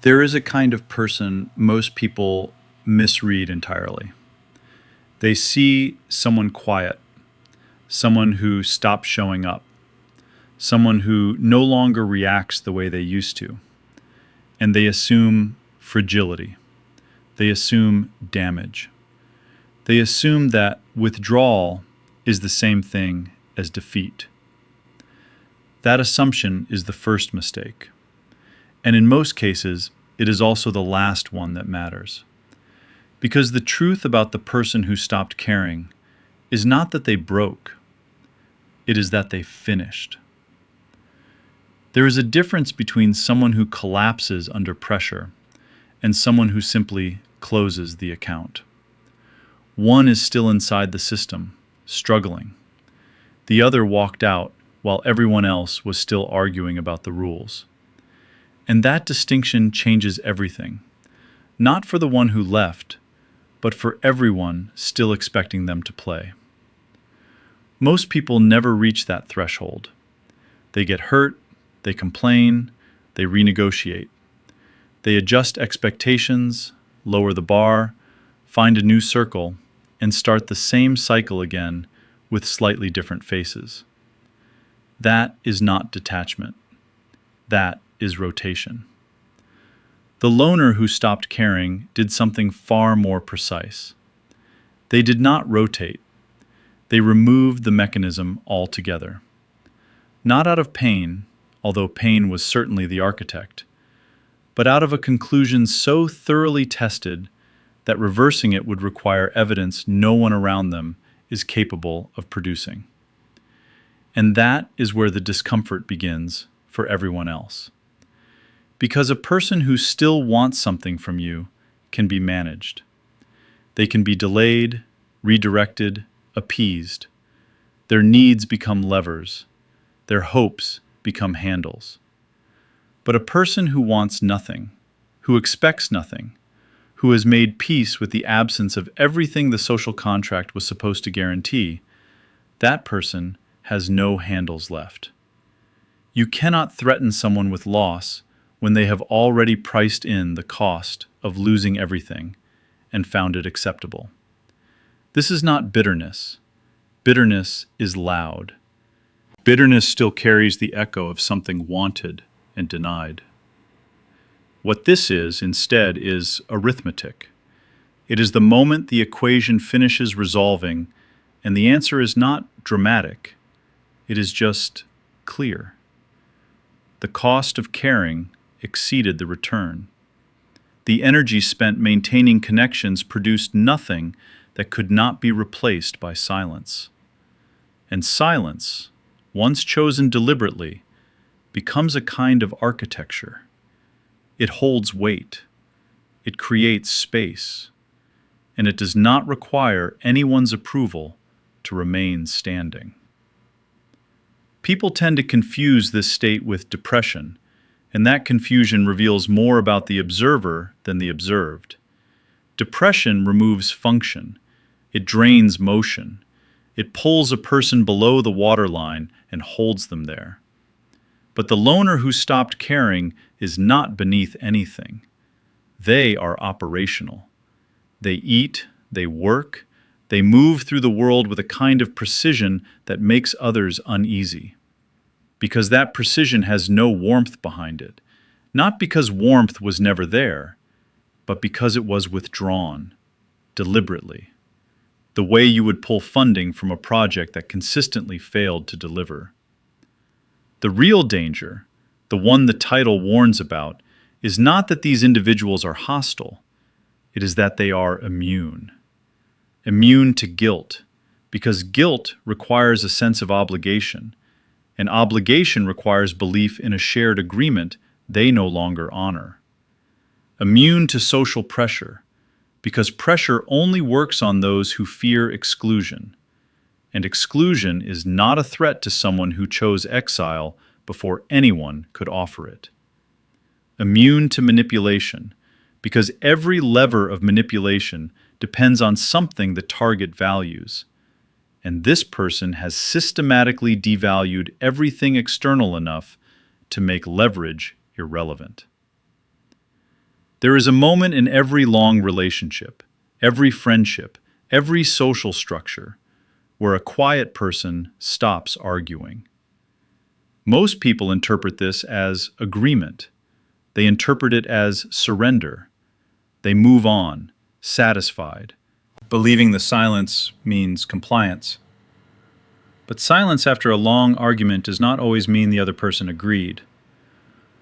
There is a kind of person most people misread entirely. They see someone quiet, someone who stops showing up, someone who no longer reacts the way they used to, and they assume fragility. They assume damage. They assume that withdrawal is the same thing as defeat. That assumption is the first mistake. And in most cases, it is also the last one that matters. Because the truth about the person who stopped caring is not that they broke, it is that they finished. There is a difference between someone who collapses under pressure and someone who simply closes the account. One is still inside the system, struggling. The other walked out while everyone else was still arguing about the rules. And that distinction changes everything, not for the one who left, but for everyone still expecting them to play. Most people never reach that threshold. They get hurt, they complain, they renegotiate. They adjust expectations, lower the bar, find a new circle, and start the same cycle again with slightly different faces. That is not detachment. That is rotation. The loner who stopped caring did something far more precise. They did not rotate. They removed the mechanism altogether. Not out of pain, although pain was certainly the architect, but out of a conclusion so thoroughly tested that reversing it would require evidence no one around them is capable of producing. And that is where the discomfort begins for everyone else. Because a person who still wants something from you can be managed. They can be delayed, redirected, appeased. Their needs become levers. Their hopes become handles. But a person who wants nothing, who expects nothing, who has made peace with the absence of everything the social contract was supposed to guarantee, that person has no handles left. You cannot threaten someone with loss when they have already priced in the cost of losing everything and found it acceptable. This is not bitterness. Bitterness is loud. Bitterness still carries the echo of something wanted and denied. What this is, instead, is arithmetic. It is the moment the equation finishes resolving, and the answer is not dramatic. It is just clear. The cost of caring exceeded the return. The energy spent maintaining connections produced nothing that could not be replaced by silence. And silence, once chosen deliberately, becomes a kind of architecture. It holds weight. It creates space. And it does not require anyone's approval to remain standing. People tend to confuse this state with depression, and that confusion reveals more about the observer than the observed. Depression removes function. It drains motion. It pulls a person below the waterline and holds them there. But the loner who stopped caring is not beneath anything. They are operational. They eat, they work, they move through the world with a kind of precision that makes others uneasy. Because that precision has no warmth behind it. Not because warmth was never there, but because it was withdrawn, deliberately. The way you would pull funding from a project that consistently failed to deliver. The real danger, the one the title warns about, is not that these individuals are hostile. It is that they are immune. Immune to guilt, because guilt requires a sense of obligation, and obligation requires belief in a shared agreement they no longer honor. Immune to social pressure, because pressure only works on those who fear exclusion, and exclusion is not a threat to someone who chose exile before anyone could offer it. Immune to manipulation, because every lever of manipulation depends on something the target values, and this person has systematically devalued everything external enough to make leverage irrelevant. There is a moment in every long relationship, every friendship, every social structure, where a quiet person stops arguing. Most people interpret this as agreement. They interpret it as surrender. They move on, satisfied, believing the silence means compliance. But silence after a long argument does not always mean the other person agreed.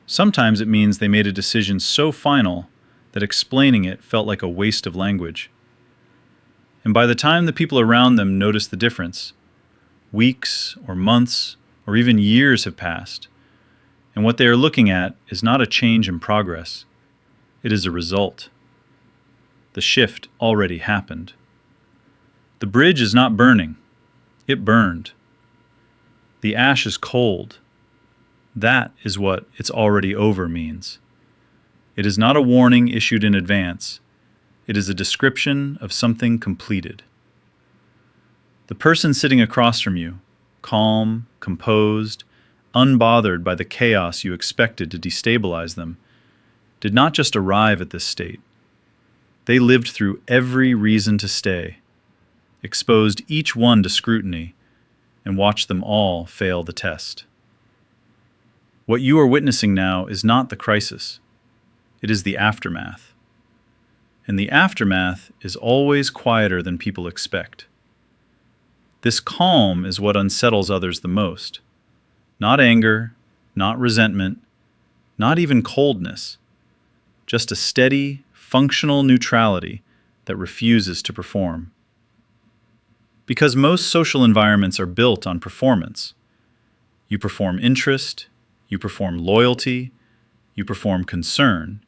Sometimes it means they made a decision so final that explaining it felt like a waste of language. And by the time the people around them notice the difference, weeks or months or even years have passed, and what they are looking at is not a change in progress, it is a result. The shift already happened. The bridge is not burning, it burned. The ash is cold. That is what "it's already over" means. It is not a warning issued in advance. It is a description of something completed. The person sitting across from you, calm, composed, unbothered by the chaos you expected to destabilize them, did not just arrive at this state. They lived through every reason to stay, exposed each one to scrutiny, and watched them all fail the test. What you are witnessing now is not the crisis. It is the aftermath. And the aftermath is always quieter than people expect. This calm is what unsettles others the most. Not anger, not resentment, not even coldness. Just a steady, functional neutrality that refuses to perform. Because most social environments are built on performance. You perform interest, you perform loyalty, you perform concern.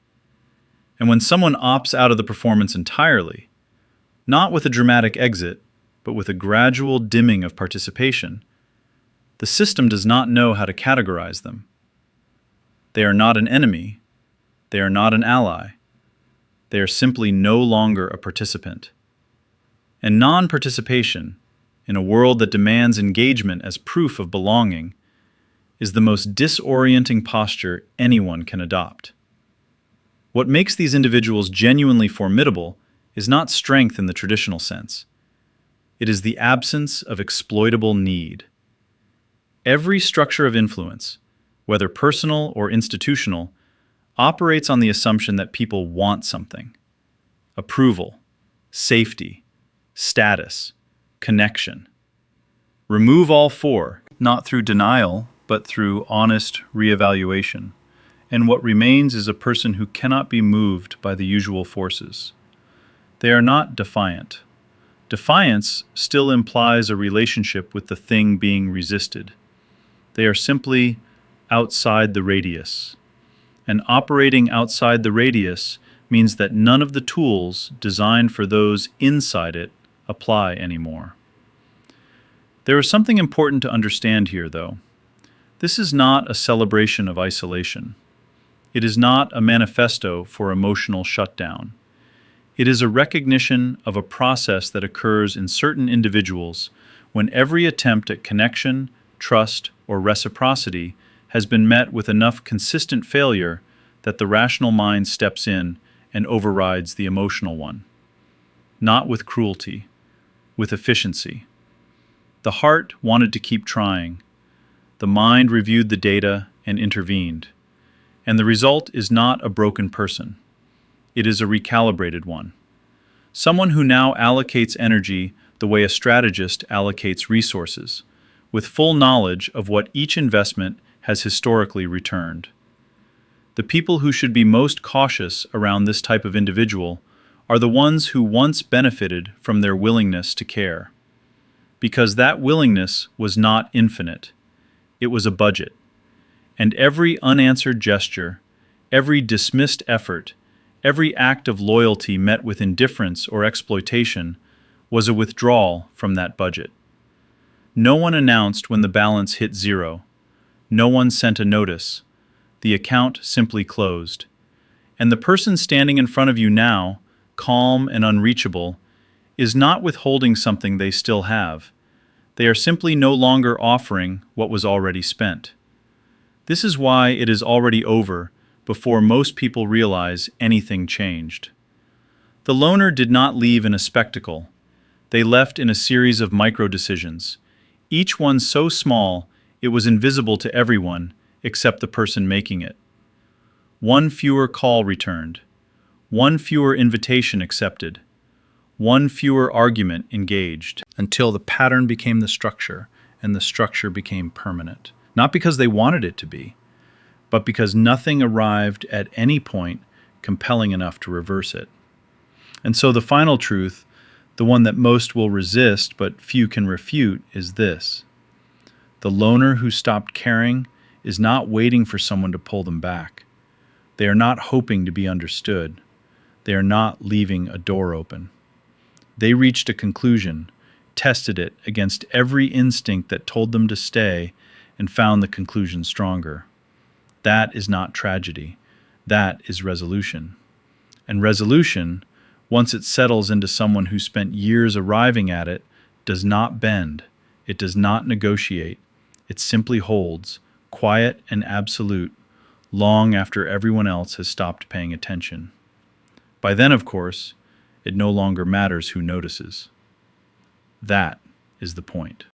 And when someone opts out of the performance entirely, not with a dramatic exit, but with a gradual dimming of participation, the system does not know how to categorize them. They are not an enemy. They are not an ally. They are simply no longer a participant. And non-participation, in a world that demands engagement as proof of belonging, is the most disorienting posture anyone can adopt. What makes these individuals genuinely formidable is not strength in the traditional sense. It is the absence of exploitable need. Every structure of influence, whether personal or institutional, operates on the assumption that people want something: approval, safety, status, connection. Remove all four, not through denial, but through honest reevaluation, and what remains is a person who cannot be moved by the usual forces. They are not defiant. Defiance still implies a relationship with the thing being resisted. They are simply outside the radius. And operating outside the radius means that none of the tools designed for those inside it apply anymore. There is something important to understand here, though. This is not a celebration of isolation. It is not a manifesto for emotional shutdown. It is a recognition of a process that occurs in certain individuals when every attempt at connection, trust, or reciprocity has been met with enough consistent failure that the rational mind steps in and overrides the emotional one. Not with cruelty, with efficiency. The heart wanted to keep trying. The mind reviewed the data and intervened. And the result is not a broken person. It is a recalibrated one. Someone who now allocates energy the way a strategist allocates resources, with full knowledge of what each investment has historically returned. The people who should be most cautious around this type of individual are the ones who once benefited from their willingness to care. Because that willingness was not infinite. It was a budget. And every unanswered gesture, every dismissed effort, every act of loyalty met with indifference or exploitation was a withdrawal from that budget. No one announced when the balance hit zero. No one sent a notice. The account simply closed. And the person standing in front of you now, calm and unreachable, is not withholding something they still have. They are simply no longer offering what was already spent. This is why it is already over before most people realize anything changed. The loner did not leave in a spectacle. They left in a series of micro-decisions, each one so small it was invisible to everyone except the person making it. One fewer call returned, one fewer invitation accepted, one fewer argument engaged, until the pattern became the structure, and the structure became permanent. Not because they wanted it to be, but because nothing arrived at any point compelling enough to reverse it. And so the final truth, the one that most will resist but few can refute, is this: the loner who stopped caring is not waiting for someone to pull them back. They are not hoping to be understood. They are not leaving a door open. They reached a conclusion, tested it against every instinct that told them to stay, and found the conclusion stronger. That is not tragedy. That is resolution. And resolution, once it settles into someone who spent years arriving at it, does not bend. It does not negotiate. It simply holds, quiet and absolute, long after everyone else has stopped paying attention. By then, of course, it no longer matters who notices. That is the point.